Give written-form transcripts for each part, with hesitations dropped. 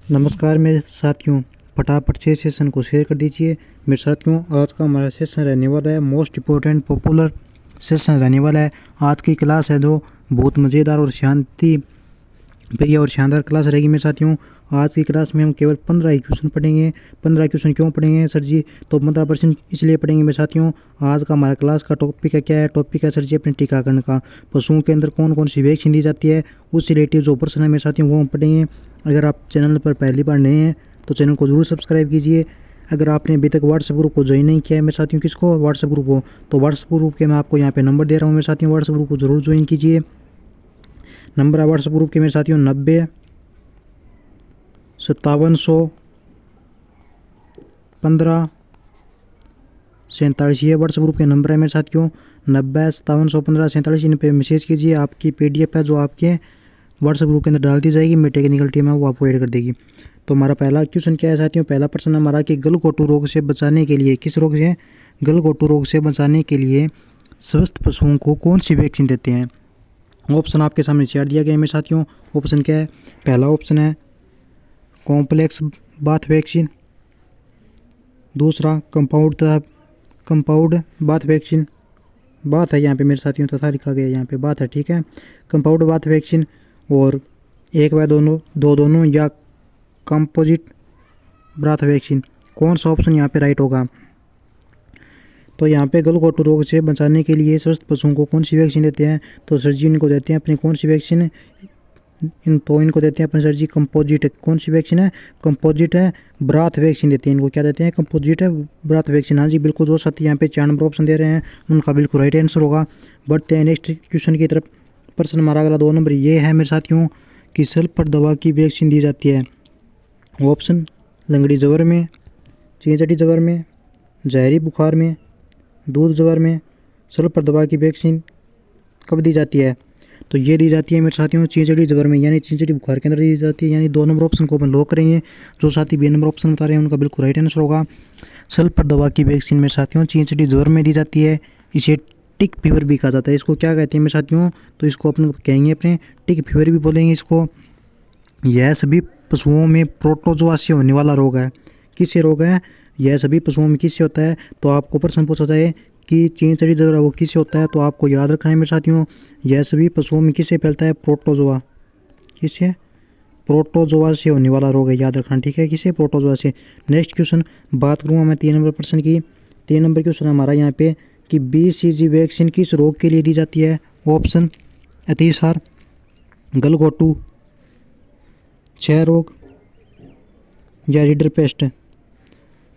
नमस्कार मेरे साथियों, फटाफट से सेशन को शेयर कर दीजिए। मेरे साथियों, आज का हमारा सेशन रहने वाला है मोस्ट इम्पोर्टेंट पॉपुलर सेशन रहने वाला है। आज की क्लास है जो बहुत मज़ेदार और शांति प्रिय और शानदार क्लास रहेगी मेरे साथियों। आज की क्लास में हम केवल 15 ही क्वेश्चन पढ़ेंगे। 15 क्वेश्चन क्यों पढ़ेंगे सर जी? तो 15% इसलिए पढ़ेंगे मेरे साथियों। आज का हमारा क्लास का टॉपिक है, क्या है टॉपिक है सर जी? अपने टीकाकरण का। पशुओं के अंदर कौन कौन सी वैक्सीन दी जाती है, उससे रिलेटिव जो प्रश्न है मेरे साथियों वो हम पढ़ेंगे। अगर आप चैनल पर पहली बार नए हैं तो चैनल को ज़रूर सब्सक्राइब कीजिए। अगर आपने अभी तक व्हाट्सएप ग्रुप को ज्वाइन नहीं किया है मेरे साथियों, किसको? व्हाट्सएप ग्रुप को। तो व्हाट्सएप ग्रुप के मैं आपको यहाँ पे नंबर दे रहा हूँ मेरे साथियों, व्हाट्सएप ग्रुप को जरूर ज्वाइन कीजिए। नंबर है व्हाट्सएप ग्रुप के मेरे साथियों 90 5715 47। ये व्हाट्सएप ग्रुप के नंबर है मेरे साथियों 90 5715 47। इन पे मैसेज कीजिए। आपकी PDF है जो आपके व्हाट्सएप ग्रुप के अंदर डाल दी जाएगी, मेरी टेक्निकल टीम है वो आपको ऐड कर देगी। तो हमारा पहला क्वेश्चन क्या है साथियों? पहला प्रश्न हमारा कि गलघोटू रोग से बचाने के लिए, किस रोग से? गलघोटू रोग से बचाने के लिए स्वस्थ पशुओं को कौन सी वैक्सीन देते हैं? ऑप्शन आपके सामने शेयर दिया गया है मेरे साथियों। ऑप्शन क्या है? पहला ऑप्शन है कॉम्प्लेक्स बाथ वैक्सीन, दूसरा कंपाउंड बाथ वैक्सीन, बात है यहाँ पे मेरे साथियों तथा लिखा गया यहाँ पे बात है, ठीक है, कंपाउंड बाथ वैक्सीन, और एक व दोनों या कंपोजिट ब्राथ वैक्सीन। कौन सा ऑप्शन यहाँ पे राइट होगा? तो यहाँ पे गलघोटू रोग से बचाने के लिए स्वस्थ पशुओं को कौन सी वैक्सीन देते हैं? तो सर जी इनको देते हैं अपनी कौन सी वैक्सीन? इनको देते हैं अपने सर जी कंपोजिट। कौन सी वैक्सीन है? कंपोजिट है ब्राथ वैक्सीन देते हैं इनको। क्या देते हैं? कंपोजिट है ब्राथ वैक्सीन। हाँ जी बिल्कुल, जो साथी यहाँ पे 4 नंबर ऑप्शन दे रहे हैं उनका बिल्कुल राइट आंसर होगा। बढ़ते हैं नेक्स्ट क्वेश्चन की तरफ। प्रश्न हमारा अगला 2 नंबर ये है मेरे साथियों कि सल्फर दवा की वैक्सीन दी जाती है। ऑप्शन लंगड़ी ज्वर में, चींचड़ी ज्वर में, जहरी बुखार में, दूध ज्वर में। सल्फर दवा की वैक्सीन कब दी जाती है? तो ये दी जाती है मेरे साथियों चींचड़ी ज्वर में, यानी चींचड़ी बुखार के अंदर दी जाती है। यानी 2 नंबर ऑप्शन को अपन लॉक करेंगे। जो साथी बी नंबर ऑप्शन बता रहे हैं उनका बिल्कुल राइट आंसर होगा। सल्फर दवा की वैक्सीन मेरे साथियों चींचड़ी ज्वर में दी जाती है। इसे टिक फीवर भी कहा जाता है। इसको क्या कहते हैं मेरे साथियों? तो इसको अपन कहेंगे अपने टिक फीवर भी बोलेंगे इसको। यह सभी पशुओं में प्रोटोजोआ से होने वाला रोग है। किससे रोग है? यह सभी पशुओं में किससे होता है? तो आपको प्रश्न पूछा जाए कि चींचड़ी ज्वर वो किससे होता है, तो आपको याद रखना है मेरे साथियों यह सभी पशुओं में किससे फैलता है? प्रोटोजोआ। किससे? प्रोटोजोआ से होने वाला रोग है, याद रखना, ठीक है, किससे? प्रोटोजोआ से। नेक्स्ट क्वेश्चन बात करूँगा मैं 3 नंबर प्रश्न की। 3 नंबर क्वेश्चन हमारा यहाँ पे कि BCG वैक्सीन किस रोग के लिए दी जाती है? ऑप्शन अतिसार, गलघोटू, क्षय रोग या रिडरपेस्ट।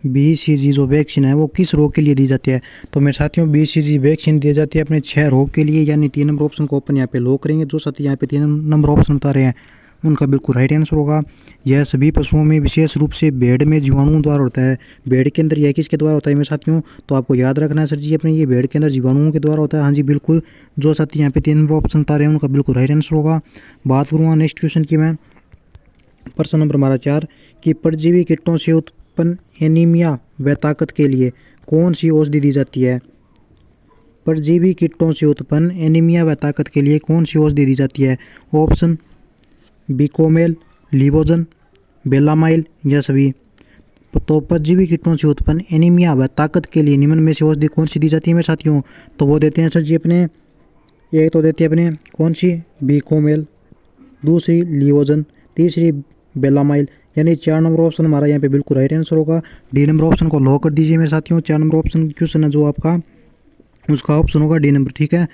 BCG जो वैक्सीन है वो किस रोग के लिए दी जाती है? तो मेरे साथियों BCG वैक्सीन दी जाती है अपने 6 रोग के लिए, यानी 3 नंबर ऑप्शन को अपन यहाँ पे लॉक करेंगे। जो साथी यहाँ पे 3 नंबर ऑप्शन बता रहे हैं उनका बिल्कुल राइट आंसर होगा। यह सभी पशुओं में विशेष रूप से भेड़ में जीवाणुओं द्वारा होता है। भेड़ के अंदर यह किसके द्वारा होता है मेरे साथियों? तो आपको याद रखना है सर जी अपने ये भेड़ के अंदर जीवाणुओं के द्वारा होता है। हाँ जी बिल्कुल, जो साथी यहाँ पे 3 नंबर ऑप्शन बता रहे हैं उनका बिल्कुल राइट आंसर होगा। बात करूँगा नेक्स्ट क्वेश्चन की मैं। प्रश्न नंबर हमारा 4 कि परजीवी कीटों से उत्पन्न एनीमिया व ताकत के लिए कौन सी औषधि दी जाती है? परजीवी कीटों से उत्पन्न एनीमिया व ताकत के लिए कौन सी औषधि दी जाती है? ऑप्शन बिकोमेल, लिवोजन, बेलामाइल या सभी। तो परजीवी कीटों से उत्पन्न एनीमिया व ताकत के लिए निम्न में से औषधि कौन सी दी जाती है मेरे साथियों? तो वो देते हैं सर जी अपने, एक तो देती है अपने कौन सी? बिकोमेल, दूसरी लिवोजन, तीसरी बेलामाइल। यानी 4 नंबर ऑप्शन हमारा यहाँ पे बिल्कुल राइट आंसर होगा। डी नंबर ऑप्शन को लॉक कर दीजिए मेरे साथियों। 4 नंबर ऑप्शन क्वेश्चन है जो आपका उसका ऑप्शन होगा डी नंबर, ठीक है।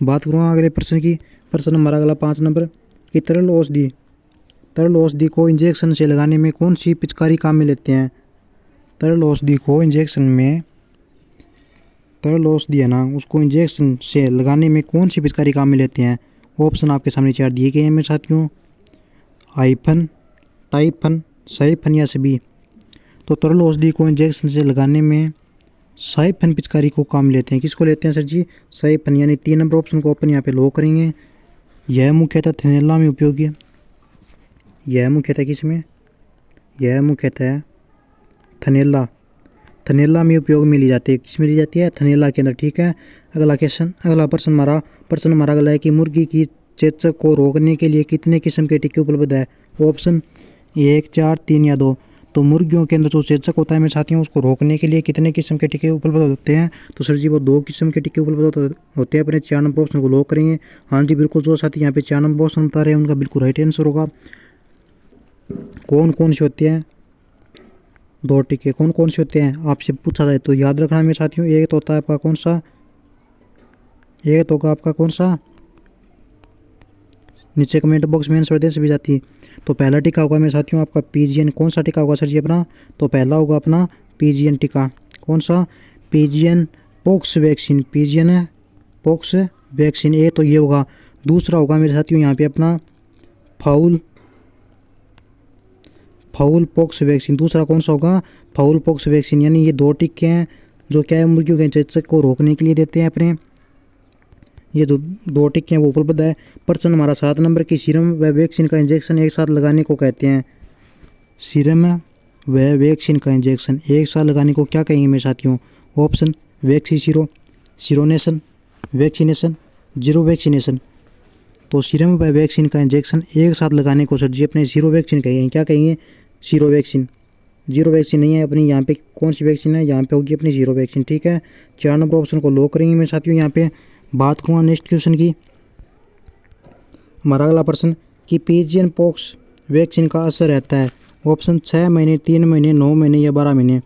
बात करूँगा अगले प्रश्न की। प्रश्न हमारा अगला 5 नंबर कि तरल औषधि को इंजेक्शन से लगाने में कौन सी पिचकारी काम में लेते हैं? तरल औषधि को इंजेक्शन में, तरल औषधि है ना उसको इंजेक्शन से लगाने में कौन सी पिचकारी काम में लेते हैं? ऑप्शन आपके सामने 4 दिए गए हैं मेरे साथियों, हाइफन, टाइफन, साइफन या सभी। तो तरल औषधि को इंजेक्शन से लगाने में साइफन पिचकारी को काम लेते हैं। किसको लेते हैं सर जी? साइफन। यानी 3 नंबर ऑप्शन को अपन यहाँ पे लॉक करेंगे। यह मुख्यतः थनैला में उपयोगी है। यह मुख्यतः किस में? यह मुख्यतः थनैला में उपयोग में ली जाती है। किस में ली जाती है? थनैला के अंदर, ठीक है। अगला प्रश्न हमारा अगला है कि मुर्गी की चेचक को रोकने के लिए कितने किस्म के टीके उपलब्ध है? ऑप्शन 1, 4, 3 या 2। तो मुर्गियों के अंदर जो चेचक होता है मेरे साथियों, उसको रोकने के लिए कितने किस्म के टीके उपलब्ध होते हैं? तो सर जी वो 2 किस्म के टीके उपलब्ध होते हैं। अपने 4 नंबर ऑप्शन को लॉक करेंगे। हाँ जी बिल्कुल, जो साथी यहाँ पे 4 नंबर ऑप्शन बता रहे हैं उनका बिल्कुल राइट आंसर होगा। कौन कौन से होते हैं 2 टीके, कौन कौन से होते हैं आपसे पूछा जाए तो याद रखना मेरे साथियों। एक तो होता है आपका कौन सा, एक तो होगा आपका कौन सा, नीचे कमेंट बॉक्स में आंसर दे सभी जाती। तो पहला टीका होगा मेरे साथियों आपका पीजीएन। कौन सा टीका होगा सर जी अपना? तो पहला होगा अपना पीजीएन टीका। कौन सा? PGN pox vaccine. PGN pox vaccine, ए तो ये होगा। दूसरा होगा मेरे साथियों यहाँ पे अपना फाउल पॉक्स वैक्सीन। दूसरा कौन सा होगा? Foul pox vaccine. यानी ये 2 टीके हैं जो क्या है मुर्गियों के चेचक को रोकने के लिए देते हैं अपने। ये जो 2 टीके हैं वो उपलब्ध है। प्रश्न हमारा 7 नंबर की सीरम व वैक्सीन का इंजेक्शन एक साथ लगाने को कहते हैं। सीरम व वैक्सीन का इंजेक्शन एक साथ लगाने को क्या कहेंगे मेरे साथियों? ऑप्शन वैक्सी सीरो, सीरोनेशन, वैक्सीनेशन, जीरो वैक्सीनेशन। तो सीरम व वैक्सीन का इंजेक्शन एक साथ लगाने को सर जी अपने जीरो वैक्सीन कहेंगे। क्या कहेंगे? Zero vaccine. जीरो वैक्सीन नहीं है अपनी यहाँ पे। कौन सी वैक्सीन है? यहाँ पे होगी अपनी जीरो वैक्सीन। ठीक है, 4 नंबर ऑप्शन को लॉक करेंगे मेरे साथियों। यहाँ पे बात करूँगा नेक्स्ट क्वेश्चन की। हमारा अगला प्रश्न कि पीजीएन पॉक्स वैक्सीन का असर रहता है। ऑप्शन 6 महीने, 3 महीने, 9 महीने या 12 महीने।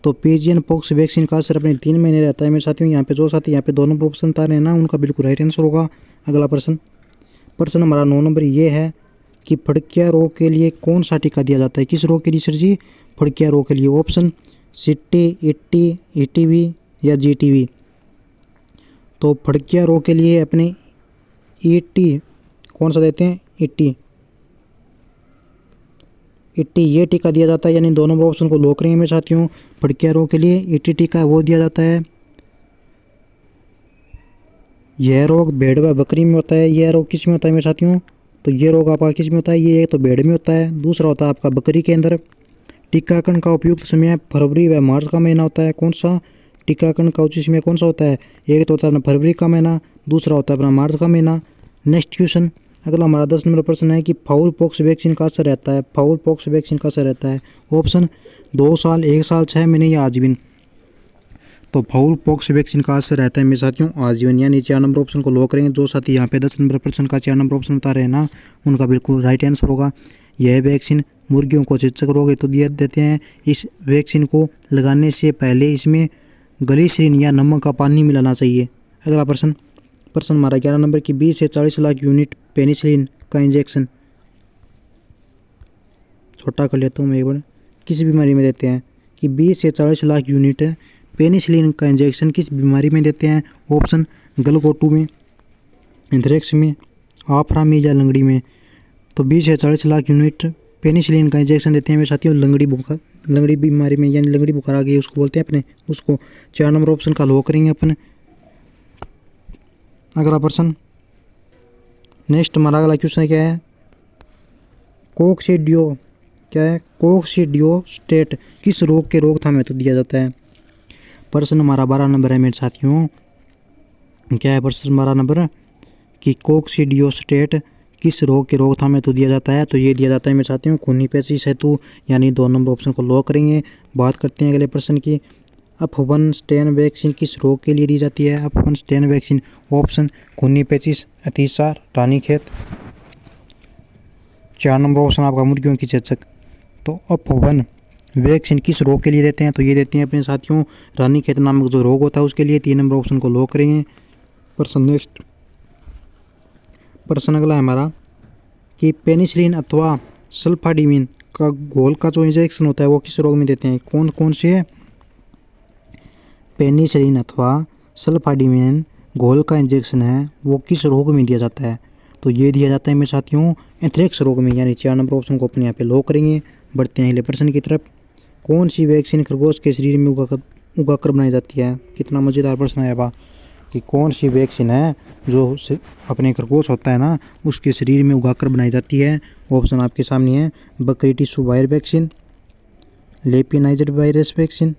तो पीजीएन पॉक्स वैक्सीन का असर अपने 3 महीने रहता है मेरे साथियों। यहाँ पे जो साथी यहाँ पे 2 नंबर ऑप्शन बता रहे हैं ना उनका बिल्कुल राइट आंसर होगा। अगला प्रश्न हमारा 9 नंबर ये है कि फड़किया रोग के लिए कौन सा टीका दिया जाता है? किस रोग के लिए सर जी? फड़किया रोग के लिए। ऑप्शन सिट्टी, इट्टी, ईटीवी या जीटीवी। तो फड़किया रोग के लिए अपने ईटी कौन सा देते हैं? इट्टी ये टीका दिया जाता है। यानी 2 नंबर ऑप्शन को लॉक करेंगे मेरे साथियों। फड़किया रोग के लिए ईटी टीका वो दिया जाता है। यह रोग भेड़ व बकरी में होता है। यह रोग किस में होता है मेरे साथियों? तो ये रोग आपका किस में होता है? ये एक तो भेड़ में होता है, दूसरा होता है आपका बकरी के अंदर। टीकाकरण का उपयुक्त समय फरवरी व मार्च का महीना होता है। कौन सा? टीकाकरण का उचित समय कौन सा होता है? एक तो होता है अपना फरवरी का महीना, दूसरा होता है अपना मार्च का महीना। नेक्स्ट क्वेश्चन, अगला हमारा 10 नंबर प्रश्न है कि फाउल पॉक्स वैक्सीन का असर रहता है। फाउल पॉक्स वैक्सीन का असर रहता है। ऑप्शन 2 साल, 1 साल, 6 महीने या आजीवन। तो फाउल पॉक्स वैक्सीन का असर रहता है मेरे साथियों आजीवन। यानी 4 नंबर ऑप्शन को लॉक करेंगे। जो साथी यहाँ पे 10 नंबर प्रश्न का 4 नंबर ऑप्शन बता रहे हैं ना उनका बिल्कुल राइट आंसर होगा। यह वैक्सीन मुर्गियों को चेचक रोग हेतु दिए देते हैं। इस वैक्सीन को लगाने से पहले इसमें ग्लिसरीन या नमक का पानी मिलाना चाहिए। अगला प्रश्न हमारा 11 नंबर की 20 से 40 लाख यूनिट पेनिसिलिन का इंजेक्शन, छोटा कर लेता हूँ मैं एक बार, किस बीमारी में देते हैं? कि 20 से 40 लाख यूनिट पेनिसिलिन का इंजेक्शन किस बीमारी में देते हैं? ऑप्शन गलघोटू में, एंथ्रेक्स में, आफरा में या लंगड़ी में। तो 20 से 40 लाख यूनिट पेनिसिलिन का इंजेक्शन देते हैं मेरे साथियों लंगड़ी बीमारी में। यानी लंगड़ी बुखार आ गई उसको बोलते हैं अपने उसको। 4 नंबर ऑप्शन का लॉक करेंगे अपन। अगला प्रश्न नेक्स्ट हमारा अगला क्वेश्चन क्या है? कोक्सीडियो क्या है? कोक्सीडियोस्टेट किस रोग के रोकथाम हेतु दिया जाता है? प्रश्न हमारा 12 नंबर है मेरे साथियों। क्या है प्रश्न 12 नंबर? कि कोक्सीडियोस्टेट किस रोग के रोकथाम हेतु दिया जाता है? तो ये दिया जाता है मेरे साथियों खूनी पेशिश हेतु। यानी 2 नंबर ऑप्शन को लॉक करेंगे। बात करते हैं अगले प्रश्न की। अफवन स्टेन वैक्सीन किस रोग के लिए दी जाती है? अफवन स्टेन वैक्सीन। ऑप्शन खूनी पेचिश, अतिसार, रानीखेत। 4 नंबर ऑप्शन आपका मुर्गियों की चेचक। तो अफवन वैक्सीन किस रोग के लिए देते हैं? तो ये देते हैं अपने साथियों रानीखेत नामक जो रोग होता है उसके लिए। 3 नंबर ऑप्शन को लॉक करेंगे। नेक्स्ट प्रश्न अगला है हमारा कि पेनिसिलिन अथवा सल्फाडिमिन का घोल का जो इंजेक्शन होता है वो किस रोग में देते हैं? कौन कौन से पेनिसिलिन अथवा सल्फाडिमिन घोल का इंजेक्शन है वो किस रोग में दिया जाता है? तो ये दिया जाता है मेरे साथियों एंथ्रेक्स रोग में। यानी 4 नंबर ऑप्शन को अपने यहाँ पे लॉक करेंगे। बढ़ते हैं अगले प्रश्न की तरफ। कौन सी वैक्सीन खरगोश के शरीर में उगाकर बनाई जाती है? कितना मज़ेदार प्रश्न है बा कि कौन सी वैक्सीन है जो अपने खरगोश होता है ना उसके शरीर में उगाकर बनाई जाती है? ऑप्शन आपके सामने है। बकरी टिश्यू वायर वैक्सीन, लेपिनाइज्ड वायरस वैक्सीन,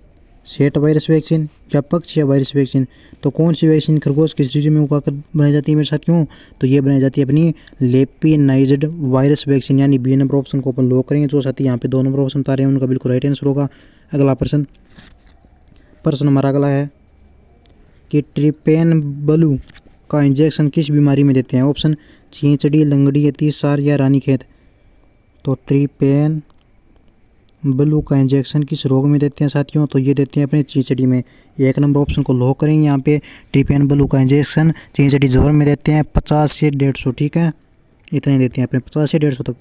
सेट वायरस वैक्सीन या पक्षी वायरस वैक्सीन। तो कौन सी वैक्सीन खरगोश के शरीर में उगाकर बनाई जाती है मेरे साथियों? तो ये बनाई जाती है अपनी लेपिनाइज्ड वायरस वैक्सीन, यानी बी नंबर ऑप्शन को अपन लॉक करेंगे। जो साथी यहाँ पे 2 नंबर ऑप्शन बता रहे हैं उनका बिल्कुल राइट आंसर होगा। अगला प्रश्न हमारा अगला है कि ट्रिपेनबलू का इंजेक्शन किस बीमारी में देते हैं? ऑप्शन चींचड़ी, लंगड़ी, अतिसार या रानीखेत। तो ट्रिपेन ब्लू का इंजेक्शन किस रोग में देते हैं साथियों? तो ये देते हैं अपने चींचड़ी में। 1 नंबर ऑप्शन को लॉक करेंगे यहाँ पे। ट्रिपेन ब्लू का इंजेक्शन चींचड़ी ज्वर में देते हैं 50 से 150, ठीक है, इतना ही देते हैं अपने 50 से 150 तक।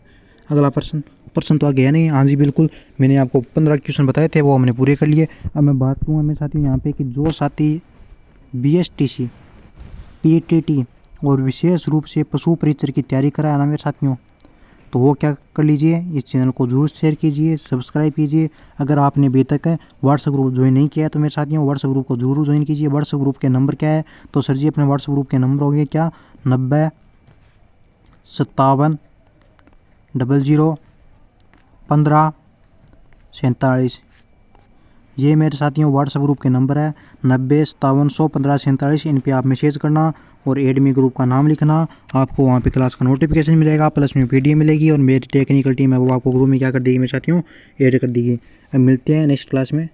अगला प्रश्न तो आ गया नहीं? हाँ जी बिल्कुल, मैंने आपको 15 क्वेश्चन बताए थे, वो हमने पूरे कर लिए। अब मैं बात करूँगा मेरे साथियों यहाँ पे कि जो साथी BSTC, PTT और विशेष रूप से पशु परीक्षण की तैयारी करा है ना मेरे साथियों, तो वो क्या कर लीजिए, इस चैनल को जरूर शेयर कीजिए, सब्सक्राइब कीजिए। अगर आपने अभी तक व्हाट्सएप ग्रुप ज्वाइन नहीं किया है तो मेरे साथियों व्हाट्सएप ग्रुप को जरूर ज्वाइन कीजिए। व्हाट्सएप ग्रुप के नंबर क्या है? तो सर जी अपने व्हाट्सएप ग्रुप के नंबर हो गए क्या, 90 57 00 15 47। ये मेरे साथियों व्हाट्सएप ग्रुप के नंबर है 90 57 100 15 47। इन पे आप मैसेज करना और एडमी ग्रुप का नाम लिखना। आपको वहाँ पे क्लास का नोटिफिकेशन मिलेगा, प्लस में PDF मिलेगी और मेरी टेक्निकल टीम है वो आपको ग्रुप में क्या कर देगी मेरे साथियों, ऐड कर देगी। अब मिलते हैं नेक्स्ट क्लास में।